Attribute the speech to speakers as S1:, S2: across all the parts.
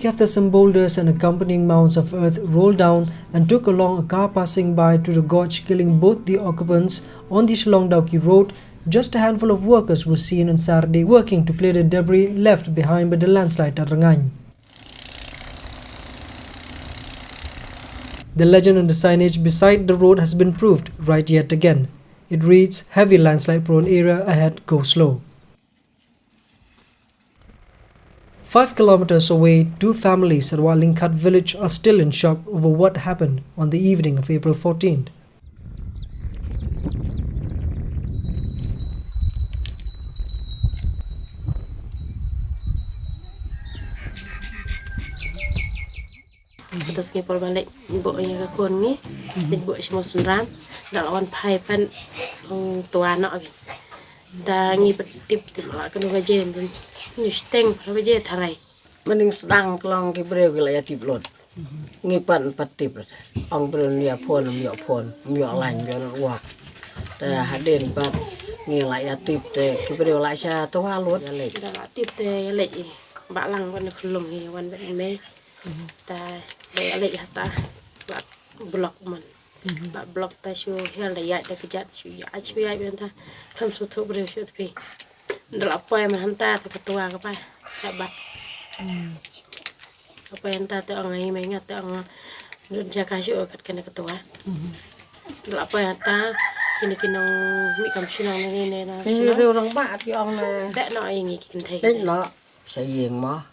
S1: week after some boulders and accompanying mounds of earth rolled down and took along a car passing by to the gorge, killing both the occupants on the Shillong-Dawki road, just a handful of workers were seen on Saturday working to clear the debris left behind by the landslide at Rngain. The legend on the signage beside the road has been proved right yet again. It reads, "Heavy landslide prone area ahead, go slow." 5 kilometers away, two families at Walingkat village are still in shock over what happened on the evening of April 14th.
S2: Atas ngipol balik ibu yang kakun ni, ibu semua senram, dah lawan pai pan tua anak ni, dah ngipet tip lah kena bajen dan nyusteng lah bajen tarai.
S3: Mending sedang kelong kibreu gila ya tip lot, ngipan empat tip, ang belum dia pon, lain dia uak, dah hadir empat ngila ya tip te kibreu lah saya tua lot ya lek.
S2: Dah tip te ya lek, balang wan kelum ni wan me. Ta bay alek hata blok man blok ta shu hel ya da kejat shu ya ben ta tham su thu bre shu tapi ndal apa man hanta ta ketua ka pa sabat apa yang ta te angai mai ngat te ang jaka shu kat kena ketua ndal apa yang ta kini kinong mi kam sinang ni na
S3: Ini orang ba ti ong na.
S2: Dak no ngi kin thai.
S3: Dak no sayeng mo.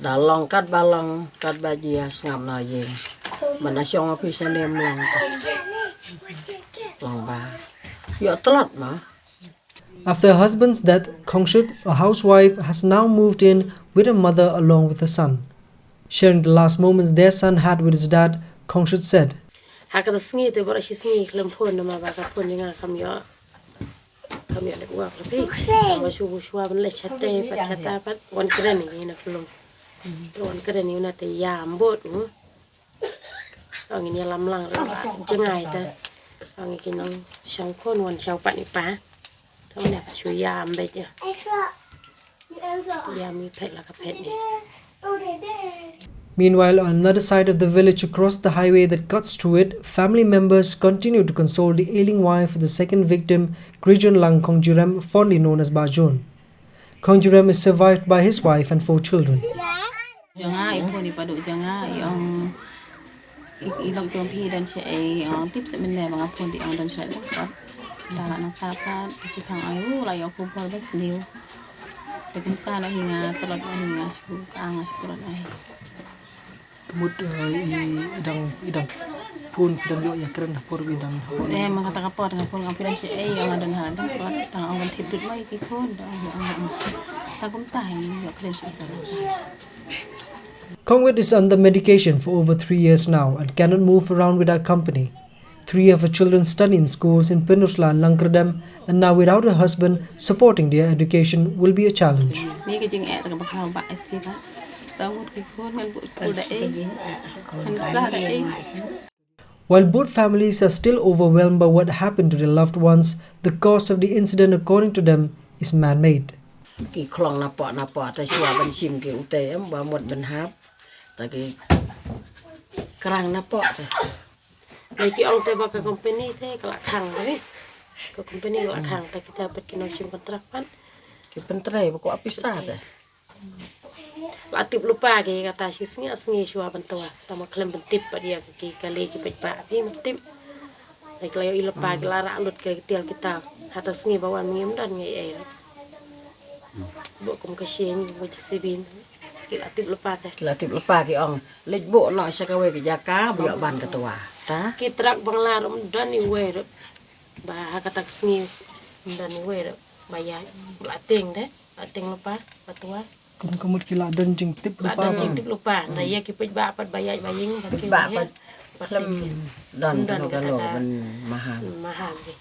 S3: Dalong kat balong kat bajia ngam na yeng mana syong api sanem long ba yo telat ma.
S1: After her husband's death, Conjuram, a housewife, has now moved in with her mother along with her son. Sharing the last moments their son had with his dad, Conjuram said,
S2: "Hakata sngi te bora shi sngi klempon na ba ka pon nga kamyo de wa tapi ma shu ban le chatte pa chatta pa wan kren ni na klong wan kren ni na te yam bot ang ni lam lang jengai ta ang kinong shang kon wan shau pa ni pa ta na pa shu yam be ja yam mi phet la ka phet ni."
S1: Meanwhile, on another side of the village across the highway that cuts through it, family members continue to console the ailing wife of the second victim, Rngain Conjuram, fondly known as Bajon. Conjuram is survived by his wife and 4 children.
S4: Jangan ibu ni padu jangan yang ilang jompi dan saya tips sebenarnya mengapun di ang dan saya dalam nakapan isipang ayu lah yang kumpul besniu dengan tanah hingga telat hingga suku angas telat air.
S1: Kemud idang pun yo ya keren por idang.
S4: Mengata kapor ngapun ngapiran saya yang ada dan kuat tang awan tidur mai pikun dah yang takum tahin yo keren sudah.
S1: Conjuram is under medication for over 3 years now and cannot move around without company. 3 of her children study in schools in Penusla and Langkredam, and now without her husband supporting their education will be a challenge. While both families are still overwhelmed by what happened to their loved ones, the cause of the incident, according to them, is man-made.
S3: Ki klong napa ta syua ban sim ki ute ba mod ban hap ta ki kerang napa ta.
S2: Lagi orang te baka company te kala khang ni. Ko company kala khang ta kita bet kena sim kontrak pan.
S3: Ki pentre ko apisa ta.
S2: Latip lupa ke kata si sengi syua bantua tama klem bentip pa dia ki kali ki pet ba bi mentip. Lagi layo ilepa ki lara lut ke tial kita hata sengi bawan ngim dan ngai air. Bộ cùng cái xin với chị Sibin kila tip lepa teh
S3: Kila tip lepa ki ong lej bo no sa ka we ki jaka bo ban ka tua ta
S2: kitrak banglar dan ni we ba kata sngi dan ni we ba ya lateng deh lateng lepa patua
S1: Kemud kila dan jing tip
S2: lupa jing tip lupa na ya ki pej ba pat bayai baying ba ki
S3: ba klem dan kan lo man mahal
S2: deh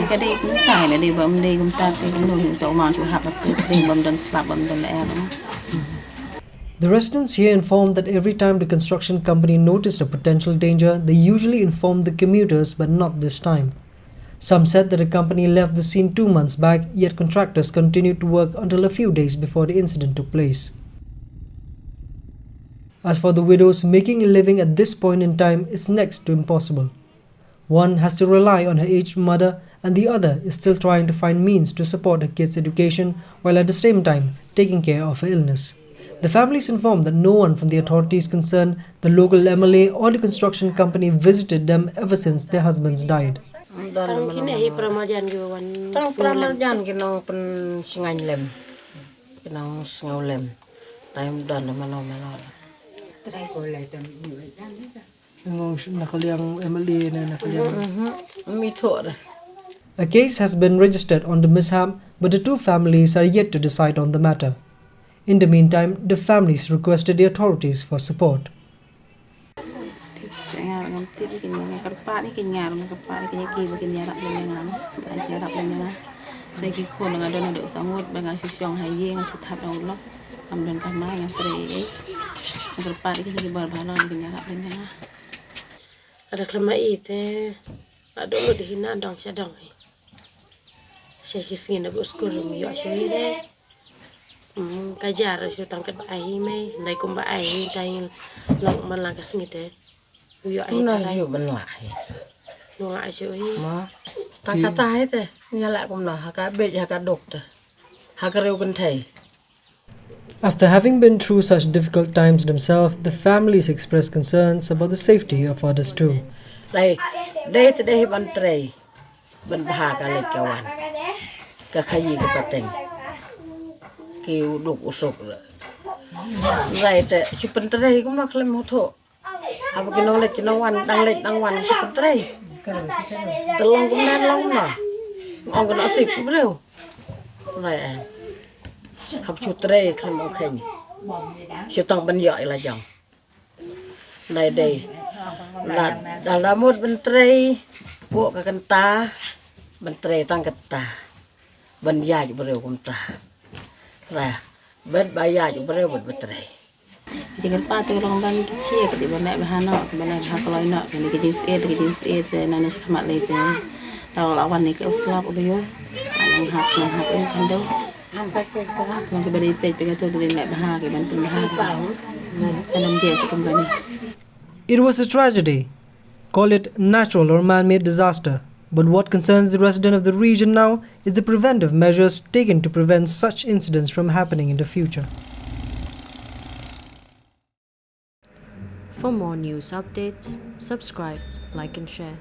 S4: cái đây cũng phải là đi bấm đây chúng ta thì cũng được tàu mà chủ hạp đi bấm đơn slab bấm đơn em.
S1: The residents here informed that every time the construction company noticed a potential danger, they usually informed the commuters, but not this time. Some said that the company left the scene 2 months back, yet contractors continued to work until a few days before the incident took place. As for the widows, making a living at this point in time is next to impossible. One has to rely on her aged mother, and the other is still trying to find means to support her kids' education while at the same time taking care of her illness. The families informed that no one from the authorities concerned, the local MLA or the construction company visited them ever since their husbands died.
S2: Tang kini hi pramalyan yo wan
S3: Tang pramalyan kinong pen singan lem. Kinong singaw lem. Time dan mana.
S1: A case has been registered on the mishap, but the two families are yet to decide on the matter. In the meantime, the families requested the authorities for support.
S2: Ada klama ite ada lo di hina dong sadong hi. Saya kisah nak uskur yo asoi kajar su tangkat ai mai nai kum ba ai tai long man lang kasing ite yo ai
S3: Nah, yo ben lai.
S2: no ai soi
S3: Ma tangkat ai te nyala kum nah haka bej haka dok te. Haka reu kan thai.
S1: After having been through such difficult times themselves, the families expressed concerns about the safety of others too.
S3: Đây ban tray. Ban baha ka le kawan. Ka khayi ka pateng. Ki uduk usuk. Rai te si pen tray kum nak lem tho. Apa kinong le kinong wan dang wan si pen tray. Telong kum nan long na. Ong ka nasib breu. Rai học chú tray không ok chú tông bên giỏi là dòng đây là một bên tray bộ cái ta bên tray tăng cái ta bên dài chú bêu con ta là bên bay dài chú bêu bên tray
S4: Jangan patu orang bang kia ke di mana bahana ke mana kalau nak ni ke jenis A nana sekamat lete kalau lawan ni ke uslap udah yo yang hak ini kando yang kebari pej begitu dari nak bahar ke ban pun bahar dalam dia sekombani.
S1: It was a tragedy. Call it natural or man-made disaster. But what concerns the resident of the region now is the preventive measures taken to prevent such incidents from happening in the future.
S5: For more news updates, subscribe, like and share.